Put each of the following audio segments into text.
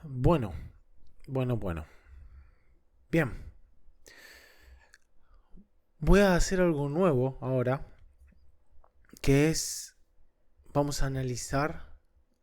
Bueno, bueno. Bien, voy a hacer algo nuevo ahora, que es, vamos a analizar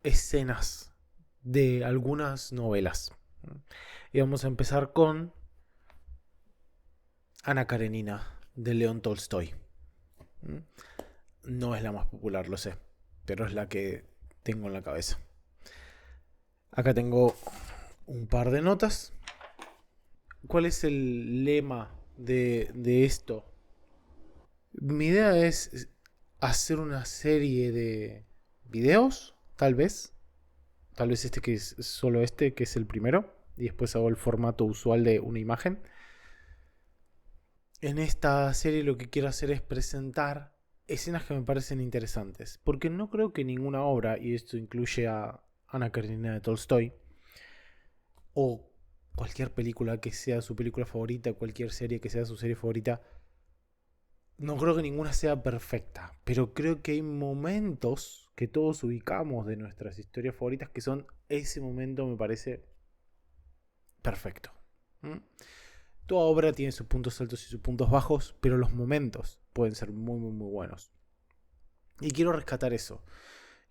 escenas de algunas novelas. Y vamos a empezar con Ana Karenina, de León Tolstoy. No es la más popular, lo sé, pero es la que tengo en la cabeza. Acá tengo un par de notas. ¿Cuál es el lema de esto? Mi idea es hacer una serie de videos, tal vez. Tal vez este que es solo este, que es el primero. Y después hago el formato usual de una imagen. En esta serie lo que quiero hacer es presentar escenas que me parecen interesantes. Porque no creo que ninguna obra, y esto incluye a Ana Karenina de Tolstoy, o cualquier película que sea su película favorita, cualquier serie que sea su serie favorita, no creo que ninguna sea perfecta, pero creo que hay momentos que todos ubicamos de nuestras historias favoritas que son ese momento me parece perfecto. ¿Mm? Toda obra tiene sus puntos altos y sus puntos bajos, pero los momentos pueden ser muy buenos. Y quiero rescatar eso.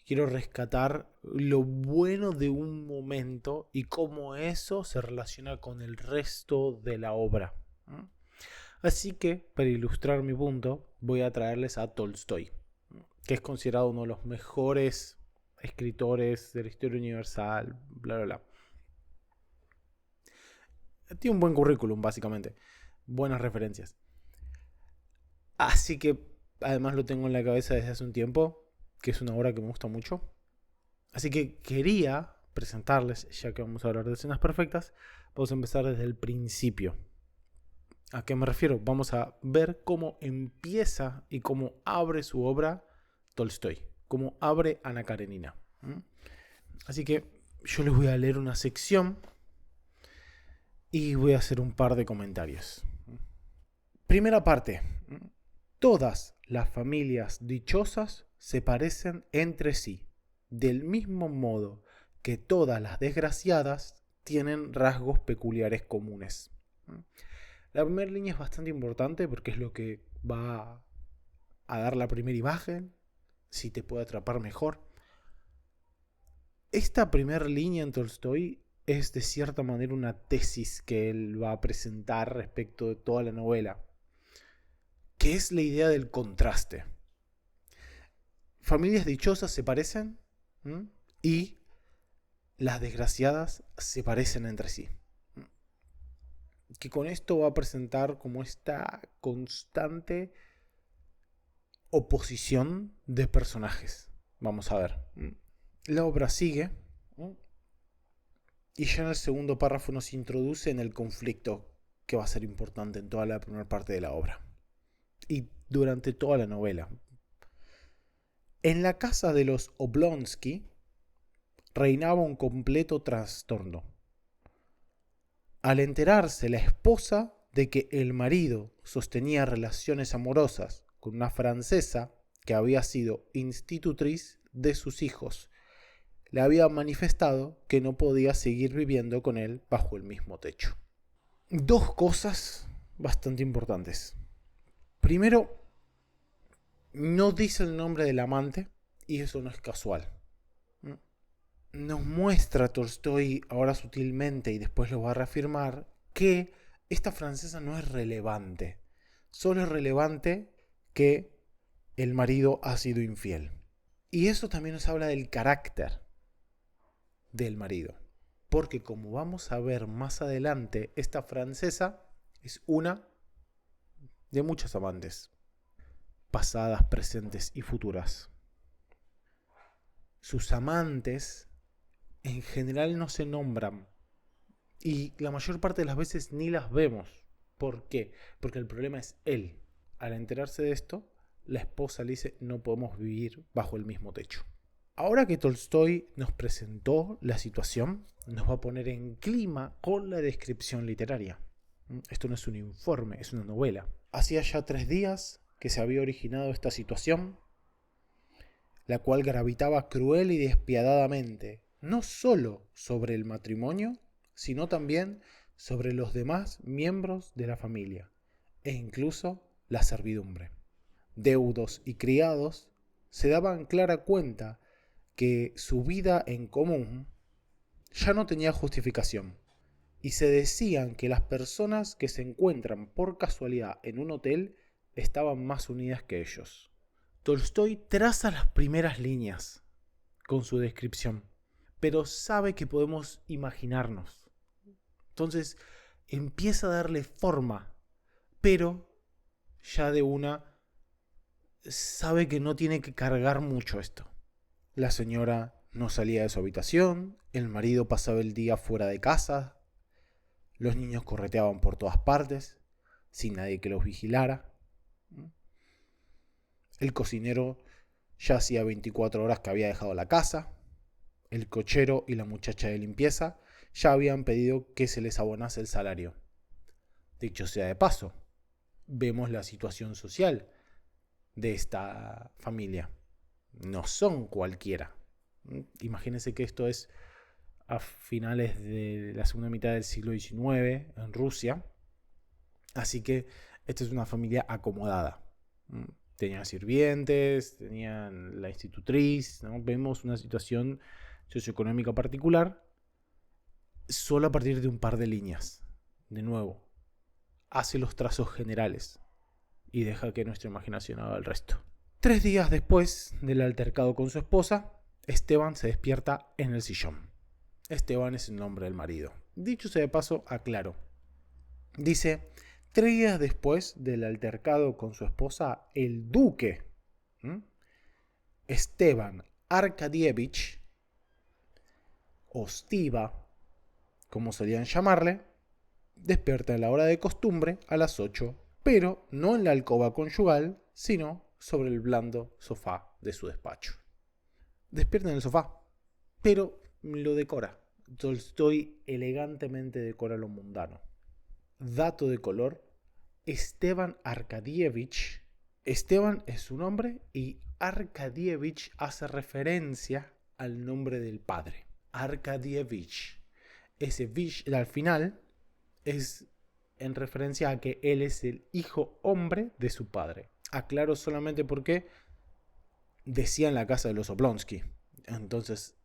Quiero rescatar lo bueno de un momento y cómo eso se relaciona con el resto de la obra. ¿Mm? Así que, para ilustrar mi punto, voy a traerles a Tolstoy, que es considerado uno de los mejores escritores de la historia universal, bla, bla, bla. Tiene un buen currículum, básicamente. Buenas referencias. Así que, además lo tengo en la cabeza desde hace un tiempo, que es una obra que me gusta mucho. Así que quería presentarles, ya que vamos a hablar de escenas perfectas, vamos a empezar desde el principio. ¿A qué me refiero? Vamos a ver cómo empieza y cómo abre su obra Tolstoy, cómo abre Ana Karenina. Así que yo les voy a leer una sección y voy a hacer un par de comentarios. Primera parte. Todas las familias dichosas se parecen entre sí, del mismo modo que todas las desgraciadas tienen rasgos peculiares comunes. La primera línea es bastante importante porque es lo que va a dar la primera imagen, si te puede atrapar mejor. Esta primera línea en Tolstoy es de cierta manera una tesis que él va a presentar respecto de toda la novela, que es la idea del contraste. Familias dichosas se parecen, ¿m? Y las desgraciadas se parecen entre sí. Que con esto va a presentar como esta constante oposición de personajes. Vamos a ver. La obra sigue y ya en el segundo párrafo nos introduce en el conflicto que va a ser importante en toda la primera parte de la obra y durante toda la novela. En la casa de los Oblonsky reinaba un completo trastorno. Al enterarse la esposa de que el marido sostenía relaciones amorosas con una francesa que había sido institutriz de sus hijos, le había manifestado que no podía seguir viviendo con él bajo el mismo techo. Dos cosas bastante importantes. Primero, no dice el nombre del amante y eso no es casual. Nos muestra Tolstoy ahora sutilmente y después lo va a reafirmar que esta francesa no es relevante. Solo es relevante que el marido ha sido infiel. Y eso también nos habla del carácter del marido. Porque como vamos a ver más adelante, esta francesa es una de muchas amantes, pasadas, presentes y futuras. Sus amantes en general no se nombran y la mayor parte de las veces ni las vemos. ¿Por qué? Porque el problema es él. Al enterarse de esto, la esposa le dice no podemos vivir bajo el mismo techo. Ahora que Tolstoy nos presentó la situación, nos va a poner en clima con la descripción literaria. Esto no es un informe, es una novela. Hacía ya 3 días que se había originado esta situación, la cual gravitaba cruel y despiadadamente no solo sobre el matrimonio, sino también sobre los demás miembros de la familia e incluso la servidumbre. Deudos y criados se daban clara cuenta que su vida en común ya no tenía justificación y se decían que las personas que se encuentran por casualidad en un hotel estaban más unidas que ellos. Tolstoy traza las primeras líneas con su descripción, pero sabe que podemos imaginarnos. Entonces empieza a darle forma, pero ya de una sabe que no tiene que cargar mucho esto. La señora no salía de su habitación, el marido pasaba el día fuera de casa, los niños correteaban por todas partes, sin nadie que los vigilara. El cocinero ya hacía 24 horas que había dejado la casa. El cochero y la muchacha de limpieza ya habían pedido que se les abonase el salario. Dicho sea de paso, vemos la situación social de esta familia. No son cualquiera. Imagínense que esto es a finales de la segunda mitad del siglo XIX en Rusia. Así que esta es una familia acomodada. Tenían sirvientes, tenían la institutriz, ¿no? Vemos una situación socioeconómica particular solo a partir de un par de líneas. De nuevo, hace los trazos generales y deja que nuestra imaginación haga el resto. 3 días después del altercado con su esposa, Esteban se despierta en el sillón. Esteban es el nombre del marido. Dicho sea de paso, aclaro. Dice, 3 días después del altercado con su esposa, el duque, Esteban Arkadievich, o Stiva, como solían llamarle, despierta a la hora de costumbre a las 8, pero no en la alcoba conyugal, sino sobre el blando sofá de su despacho. Despierta en el sofá, pero lo decora. Tolstoy elegantemente decora lo mundano. Dato de color, Esteban Arkadievich. Esteban es su nombre y Arkadievich hace referencia al nombre del padre. Arkadievich. Ese Vich al final es en referencia a que él es el hijo hombre de su padre. Aclaro solamente porque decía en la casa de los Oblonsky. Entonces,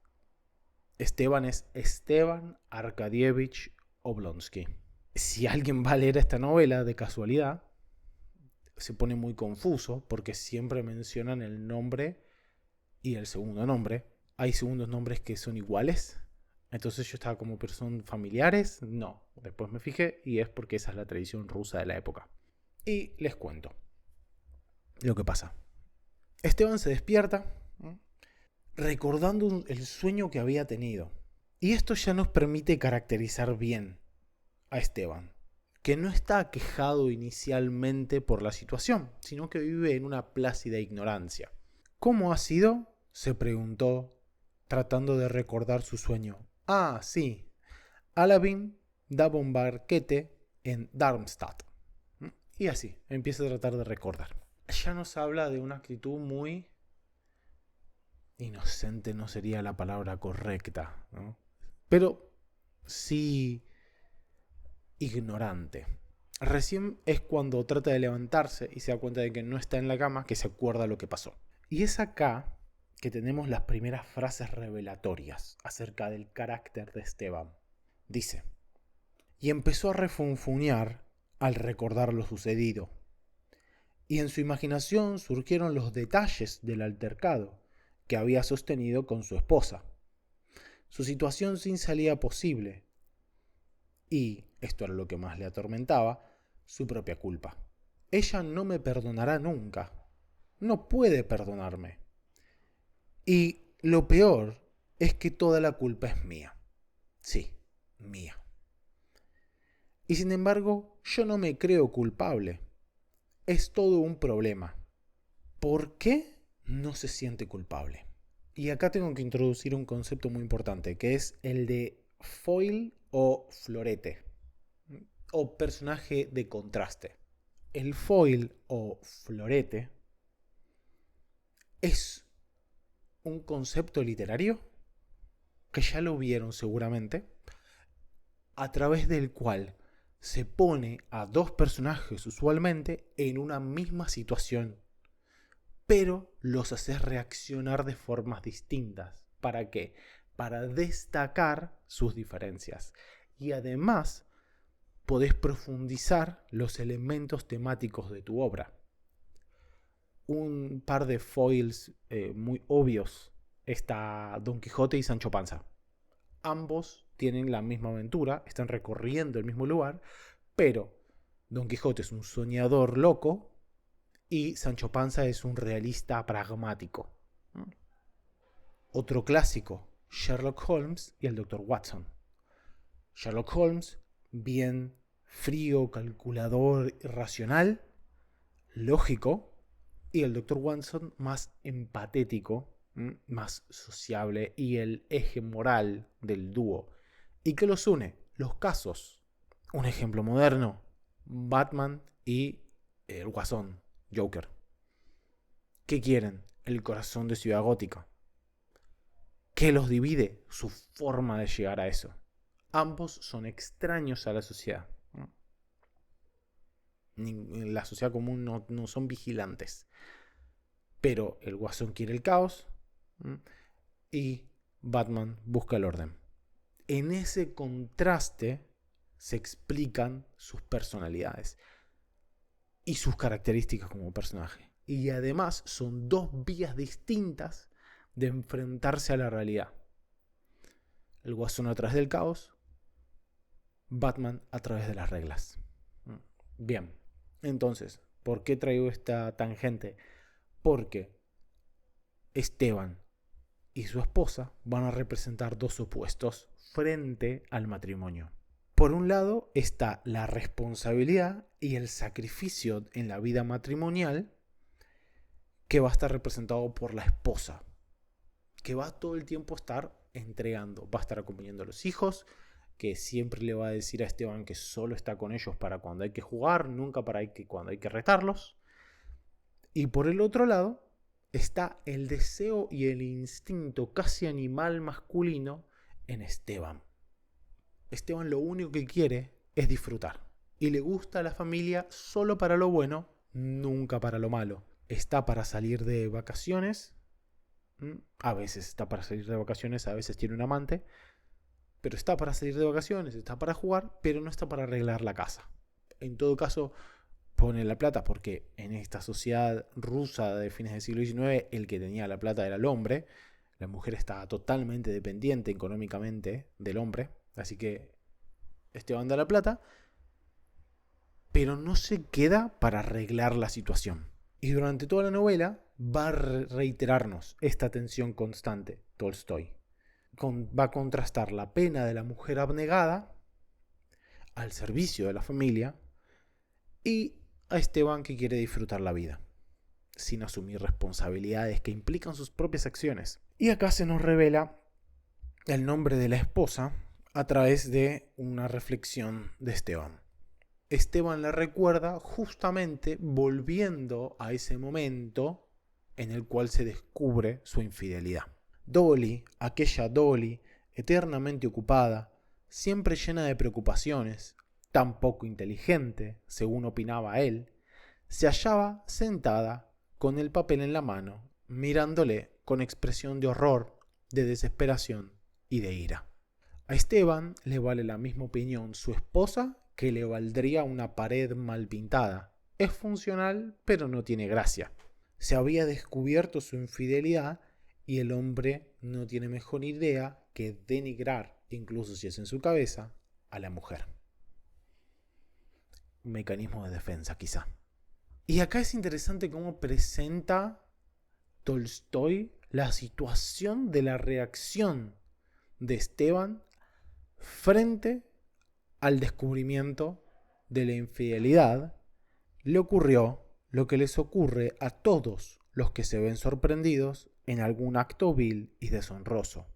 Esteban es Esteban Arkadievich Oblonsky. Si alguien va a leer esta novela de casualidad, se pone muy confuso porque siempre mencionan el nombre y el segundo nombre. Hay segundos nombres que son iguales. Entonces yo estaba como, ¿pero son familiares? No. Después me fijé y es porque esa es la tradición rusa de la época. Y les cuento lo que pasa. Esteban se despierta recordando el sueño que había tenido. Y esto ya nos permite caracterizar bien a Esteban, que no está aquejado inicialmente por la situación, sino que vive en una plácida ignorancia. ¿Cómo ha sido?, se preguntó, tratando de recordar su sueño. Ah, sí, Alabin daba un banquete en Darmstadt. Y así, empieza a tratar de recordar. Ya nos habla de una actitud muy inocente, no sería la palabra correcta, ¿no? Pero sí ignorante. Recién es cuando trata de levantarse y se da cuenta de que no está en la cama que se acuerda lo que pasó. Y es acá que tenemos las primeras frases revelatorias acerca del carácter de Esteban. Dice, y empezó a refunfuñar al recordar lo sucedido. Y en su imaginación surgieron los detalles del altercado que había sostenido con su esposa. Su situación sin salida posible. Y, esto era lo que más le atormentaba, su propia culpa. Ella no me perdonará nunca. No puede perdonarme. Y lo peor es que toda la culpa es mía. Sí, mía. Y sin embargo, yo no me creo culpable. Es todo un problema. ¿Por qué no se siente culpable? Y acá tengo que introducir un concepto muy importante, que es el de foil o florete, o personaje de contraste. El foil o florete es un concepto literario que ya lo vieron seguramente, a través del cual se pone a dos personajes usualmente en una misma situación, pero los haces reaccionar de formas distintas. ¿Para qué? Para destacar sus diferencias. Y además podés profundizar los elementos temáticos de tu obra. Un par de foils muy obvios está Don Quijote y Sancho Panza. Ambos tienen la misma aventura, están recorriendo el mismo lugar, pero Don Quijote es un soñador loco y Sancho Panza es un realista pragmático. Otro clásico, Sherlock Holmes y el Dr. Watson. Sherlock Holmes, bien frío, calculador, racional, lógico, y el Dr. Watson más empatético, más sociable y el eje moral del dúo. ¿Y qué los une? Los casos. Un ejemplo moderno, Batman y el Guasón, Joker. ¿Qué quieren? El corazón de Ciudad Gótica. ¿Qué los divide? Su forma de llegar a eso. Ambos son extraños a la sociedad. La sociedad común no son vigilantes. Pero el Guasón quiere el caos y Batman busca el orden. En ese contraste se explican sus personalidades y sus características como personaje. Y además son dos vías distintas de enfrentarse a la realidad. El Guasón a través del caos, Batman a través de las reglas. Bien, entonces, ¿por qué traigo esta tangente? Porque Esteban y su esposa van a representar dos opuestos frente al matrimonio. Por un lado está la responsabilidad y el sacrificio en la vida matrimonial, que va a estar representado por la esposa, que va todo el tiempo a estar entregando, va a estar acompañando a los hijos, que siempre le va a decir a Esteban que solo está con ellos para cuando hay que jugar, nunca para cuando hay que retarlos. Y por el otro lado está el deseo y el instinto casi animal masculino en Esteban. Esteban lo único que quiere es disfrutar. Y le gusta a la familia solo para lo bueno, nunca para lo malo. Está para salir de vacaciones. A veces está para salir de vacaciones, a veces tiene un amante. Pero está para salir de vacaciones, está para jugar, pero no está para arreglar la casa. En todo caso, pone la plata porque en esta sociedad rusa de fines del siglo XIX, el que tenía la plata era el hombre. La mujer estaba totalmente dependiente económicamente del hombre. Así que Esteban da la plata, pero no se queda para arreglar la situación. Y durante toda la novela va a reiterarnos esta tensión constante, Tolstoy. Va a contrastar la pena de la mujer abnegada al servicio de la familia y a Esteban que quiere disfrutar la vida sin asumir responsabilidades que implican sus propias acciones. Y acá se nos revela el nombre de la esposa a través de una reflexión de Esteban. Esteban le recuerda justamente volviendo a ese momento en el cual se descubre su infidelidad. Dolly, aquella Dolly, eternamente ocupada, siempre llena de preocupaciones, tan poco inteligente, según opinaba él, se hallaba sentada con el papel en la mano, mirándole con expresión de horror, de desesperación y de ira. A Esteban le vale la misma opinión su esposa que le valdría una pared mal pintada. Es funcional, pero no tiene gracia. Se había descubierto su infidelidad y el hombre no tiene mejor idea que denigrar, incluso si es en su cabeza, a la mujer. Un mecanismo de defensa, quizá. Y acá es interesante cómo presenta Tolstoy la situación de la reacción de Esteban frente al descubrimiento de la infidelidad. Le ocurrió lo que les ocurre a todos los que se ven sorprendidos en algún acto vil y deshonroso.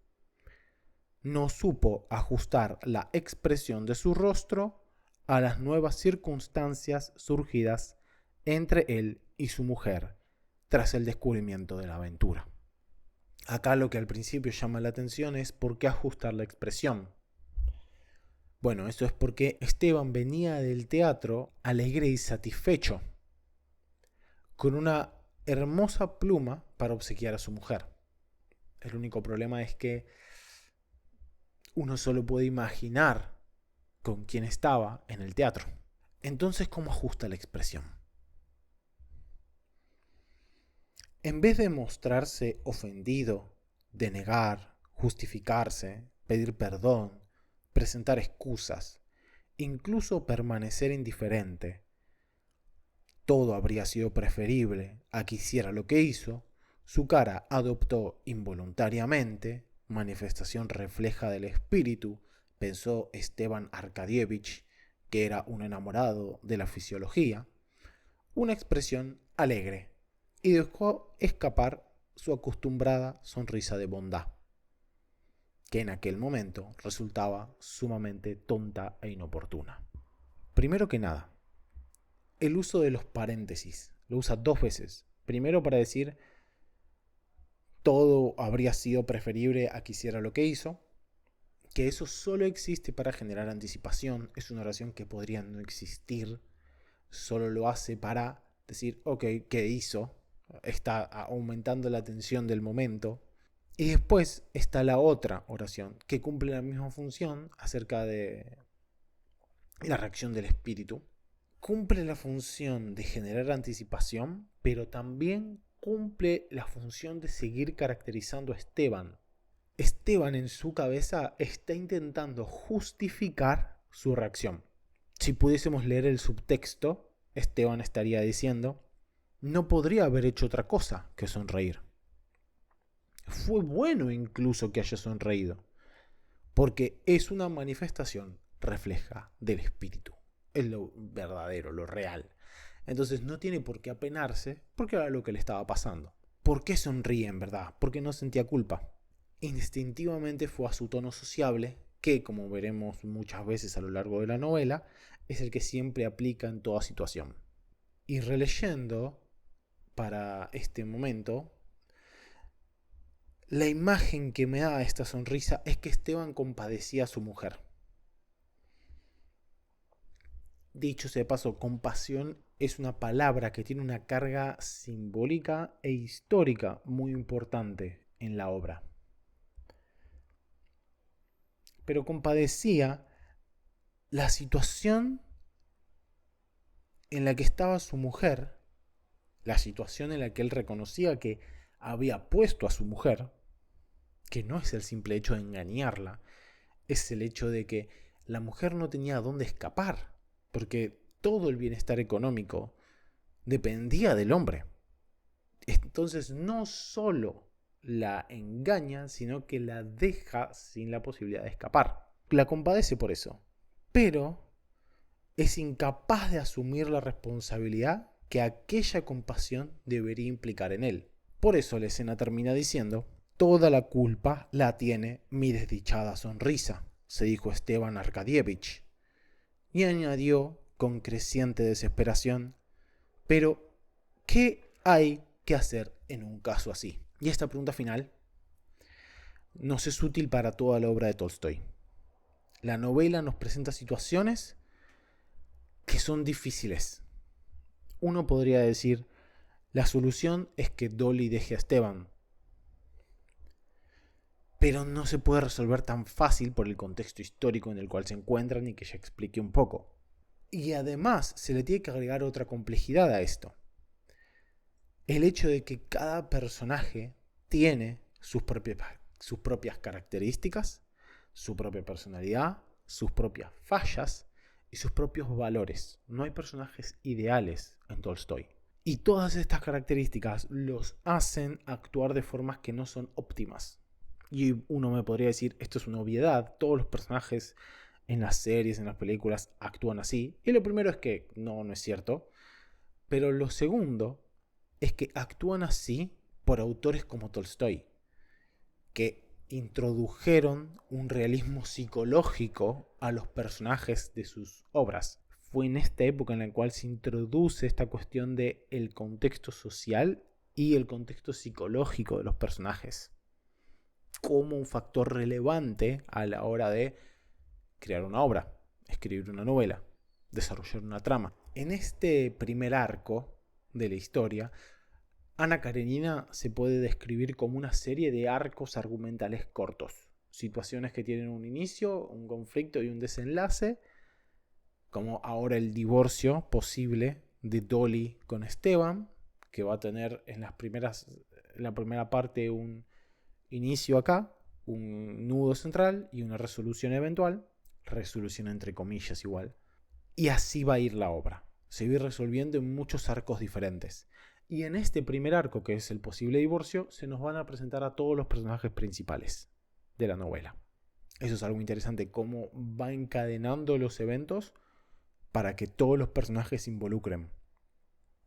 No supo ajustar la expresión de su rostro a las nuevas circunstancias surgidas entre él y su mujer tras el descubrimiento de la aventura. Acá lo que al principio llama la atención es por qué ajustar la expresión. Bueno, eso es porque Esteban venía del teatro alegre y satisfecho, con una hermosa pluma para obsequiar a su mujer. El único problema es que uno solo puede imaginar con quién estaba en el teatro. Entonces, ¿cómo ajusta la expresión? En vez de mostrarse ofendido, denegar, justificarse, pedir perdón, presentar excusas, incluso permanecer indiferente, todo habría sido preferible a que hiciera lo que hizo, su cara adoptó involuntariamente, manifestación refleja del espíritu, pensó Esteban Arkadievich, que era un enamorado de la fisiología, una expresión alegre, y dejó escapar su acostumbrada sonrisa de bondad, que en aquel momento resultaba sumamente tonta e inoportuna. Primero que nada, el uso de los paréntesis. Lo usa 2 veces. Primero para decir todo habría sido preferible a que hiciera lo que hizo, que eso solo existe para generar anticipación. Es una oración que podría no existir. Solo lo hace para decir, ok, ¿qué hizo? Está aumentando la tensión del momento. Y después está la otra oración que cumple la misma función acerca de la reacción del espíritu. Cumple la función de generar anticipación, pero también cumple la función de seguir caracterizando a Esteban. Esteban en su cabeza está intentando justificar su reacción. Si pudiésemos leer el subtexto, Esteban estaría diciendo, no podría haber hecho otra cosa que sonreír. Fue bueno incluso que haya sonreído, porque es una manifestación refleja del espíritu. Es lo verdadero, lo real. Entonces no tiene por qué apenarse porque era lo que le estaba pasando. ¿Por qué sonríe en verdad? Porque no sentía culpa. Instintivamente fue a su tono sociable, que como veremos muchas veces a lo largo de la novela, es el que siempre aplica en toda situación. Y releyendo para este momento, la imagen que me da esta sonrisa es que Esteban compadecía a su mujer. Dicho sea de paso, compasión es una palabra que tiene una carga simbólica e histórica muy importante en la obra. Pero compadecía la situación en la que estaba su mujer, la situación en la que él reconocía que había puesto a su mujer, que no es el simple hecho de engañarla, es el hecho de que la mujer no tenía dónde escapar, porque todo el bienestar económico dependía del hombre. Entonces no solo la engaña, sino que la deja sin la posibilidad de escapar. La compadece por eso, pero es incapaz de asumir la responsabilidad que aquella compasión debería implicar en él. Por eso la escena termina diciendo, toda la culpa la tiene mi desdichada sonrisa, se dijo Esteban Arkadievich. Y añadió con creciente desesperación, pero ¿qué hay que hacer en un caso así? Y esta pregunta final nos es útil para toda la obra de Tolstoy. La novela nos presenta situaciones que son difíciles. Uno podría decir, la solución es que Dolly deje a Esteban. Pero no se puede resolver tan fácil por el contexto histórico en el cual se encuentran y que ya expliqué un poco. Y además se le tiene que agregar otra complejidad a esto. El hecho de que cada personaje tiene sus propias características, su propia personalidad, sus propias fallas y sus propios valores. No hay personajes ideales en Tolstoy. Y todas estas características los hacen actuar de formas que no son óptimas. Y uno me podría decir, esto es una obviedad, todos los personajes en las series, en las películas, actúan así. Y lo primero es que no es cierto. Pero lo segundo es que actúan así por autores como Tolstoy, que introdujeron un realismo psicológico a los personajes de sus obras. Fue en esta época en la cual se introduce esta cuestión de el contexto social y el contexto psicológico de los personajes. como un factor relevante a la hora de crear una obra, escribir una novela, desarrollar una trama. En este primer arco de la historia, Ana Karenina se puede describir como una serie de arcos argumentales cortos, situaciones que tienen un inicio, un conflicto y un desenlace, como ahora el divorcio posible de Dolly con Esteban, que va a tener en la primera parte un inicio acá, un nudo central y una resolución eventual, resolución entre comillas igual, y así va a ir la obra, se va a ir resolviendo en muchos arcos diferentes. Y en este primer arco, que es el posible divorcio, se nos van a presentar a todos los personajes principales de la novela. Eso es algo interesante, cómo va encadenando los eventos para que todos los personajes se involucren.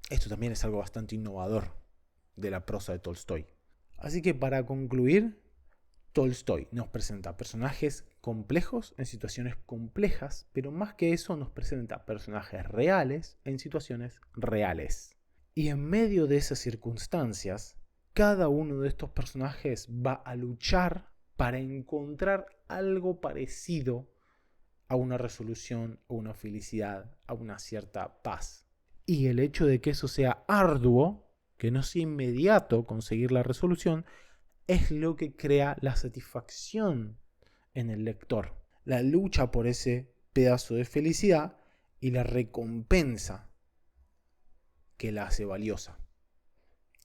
Esto también es algo bastante innovador de la prosa de Tolstói. Así que para concluir, Tolstói nos presenta personajes complejos en situaciones complejas, pero más que eso nos presenta personajes reales en situaciones reales. Y en medio de esas circunstancias, cada uno de estos personajes va a luchar para encontrar algo parecido a una resolución, a una felicidad, a una cierta paz. Y el hecho de que eso sea arduo, que no sea inmediato conseguir la resolución, es lo que crea la satisfacción en el lector. La lucha por ese pedazo de felicidad y la recompensa que la hace valiosa.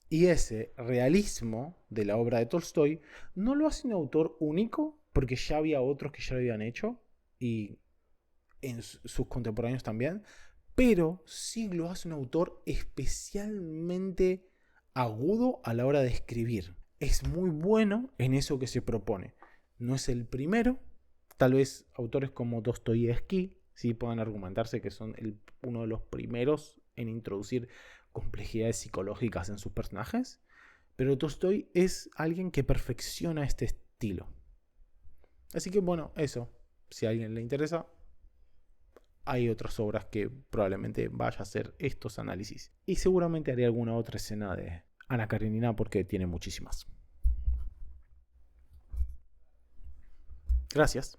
Y ese realismo de la obra de Tolstói no lo hace un autor único, porque ya había otros que ya lo habían hecho, y en sus contemporáneos también, pero sí lo hace un autor especialmente agudo a la hora de escribir. Es muy bueno en eso que se propone. No es el primero, tal vez autores como Dostoyevsky sí puedan argumentarse que son uno de los primeros en introducir complejidades psicológicas en sus personajes, pero Tolstói es alguien que perfecciona este estilo. Así que bueno, eso, si a alguien le interesa, hay otras obras que probablemente vaya a hacer estos análisis. Y seguramente haré alguna otra escena de Ana Karenina porque tiene muchísimas. Gracias.